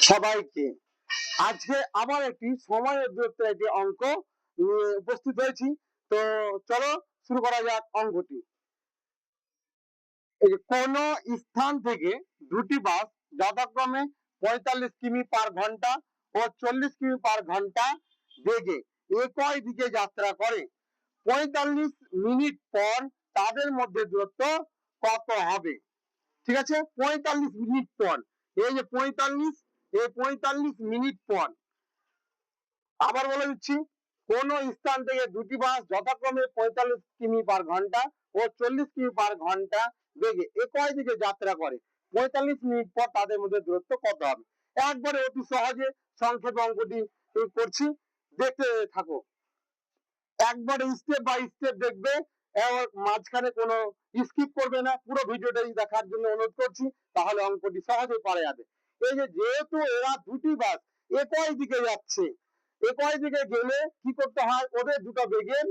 সবাইকে আজকে আবার একটি সময়ের দূরত্বের একটি অঙ্ক নিয়ে উপস্থিত হয়েছি। তো চলো শুরু করা যাক অঙ্কটি। এই যে কোন স্থান থেকে দুটি বাস যথাক্রমে 45 কিমি পার ঘন্টা ও 40 কিমি পার ঘন্টা বেগে একই দিকে যাত্রা করে, 45 মিনিট পর তাদের মধ্যে দূরত্ব কত হবে? ঠিক আছে, 45 মিনিট পর, এই যে 45, এই 45 মিনিট পর। আবার বলে দিচ্ছি, কোন স্থান থেকে দুটি বাস যথাক্রমে 45 কিমি পার ঘন্টা ও 40 কিমি পার ঘন্টা বেগে একই দিকে যাত্রা করে, 45 মিনিট পর তাদের মধ্যে দূরত্ব কত হবে? একবারে অতি সহজে সংক্ষেপে অঙ্কটি করছি, দেখতে থাকো। একবারে স্টেপ বাই স্টেপ দেখবে, মাঝখানে কোনো স্কিপ করবে না, পুরো ভিডিওটাই দেখার জন্য অনুরোধ করছি, তাহলে অঙ্কটি সহজেই পারা যাবে। এই যে যেহেতু এরা দুটি বাস একই দিকে যাচ্ছে, একই দিকে গেলে কি করতে হয়? ওদের দুটো বেগের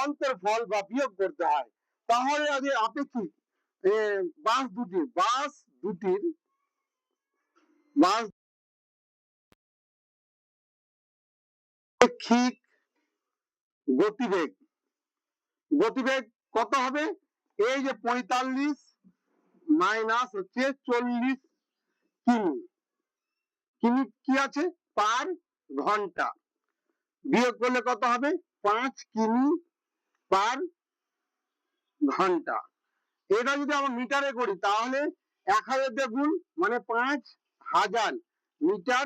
অন্তরফল বা বিয়োগ করতে হয়। তাহলে আগে আপেক্ষিক বাস দুটির আপেক্ষিক গতিবেগ কত হবে? এই যে 45 মাইনাস হচ্ছে 40 কিমি, কি আছে পার ঘন্টা, বিয়োগ করলে কত হবে? 5 কিমি পার ঘন্টা। এটা যদি আমরা মিটারে করি তাহলে 1000 দিয়ে গুণ, মানে 5000 মিটার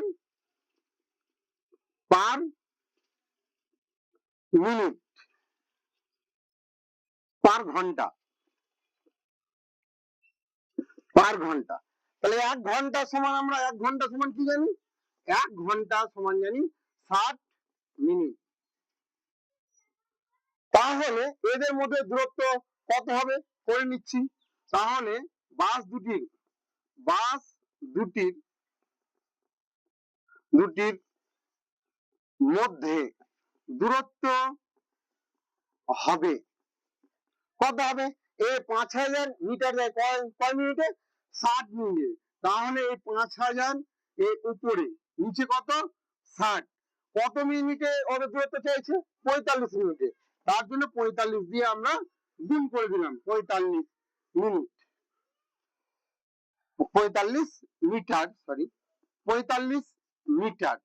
পার মিনিট পার ঘন্টা তাহলে 1 ঘন্টা সমান, আমরা 1 ঘন্টা সমান কি জানি? 1 ঘন্টা সমান জানি 60 মিনিট। তাহলে এদের মধ্যে দূরত্ব কত হবে করে নিচ্ছি। তাহলে বাস দুটির মধ্যে দূরত্ব হবে কত হবে? এই 5000 মিটার যায় কয় মিনিটে? 60 মিনিটে। তাহলে এই 5000 এর উপরে নিচে কত? 60। কত মিনিটে ওদের দূরত্ব চাইছে? 45 মিনিটে। তার জন্য 45 দিয়ে আমরা গুণ করে দিলাম, 45 মিনিট, 45 মিটার, 45 মিটার।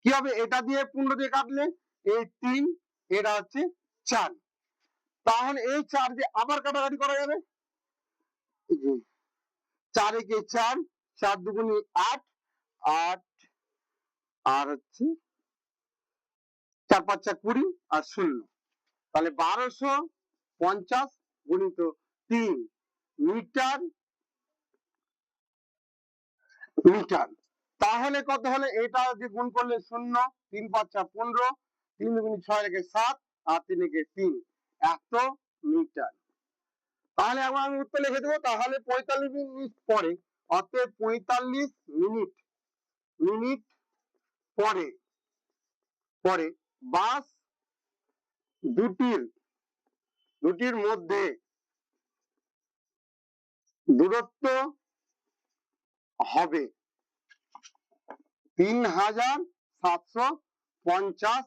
কি হবে? এটা দিয়ে 15 দিয়ে কাটলে এই 3, এটা হচ্ছে 4। তাহলে এই 4 দিয়ে আবার কাটাকাটি করা যাবে। 4 একে 4, 4 দুগুণে 8, 8 আর হচ্ছে 4 5 20 আর 0, তাহলে 1250 গুণিত 3 মিটার। তাহলে কত হলে? এটা যে গুণ করলে 0, 3 5 15, 3 দুগুণে 6 রেখে 7 আর 3 একে 3, 100 মিটার। তাহলে আবার আমি উত্তর লিখে দেবো। তাহলে 45 মিনিট পরে, অর্থাৎ 45 মিনিট পরে বাস দুটির মধ্যে দূরত্ব হবে 3750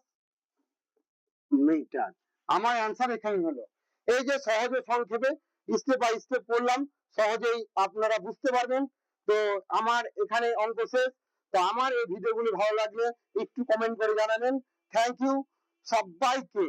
মিটার। আমার অ্যান্সার এখানে হলো। এই যে সহজে সংক্ষেপে স্টেপ বাই স্টেপ করলাম, সহজেই আপনারা বুঝতে পারবেন। তো আমার এখানে অঙ্ক শেষ। তো আমার এই ভিডিওগুলি ভালো লাগলে একটু কমেন্ট করে জানাবেন। থ্যাংক ইউ সবাইকে।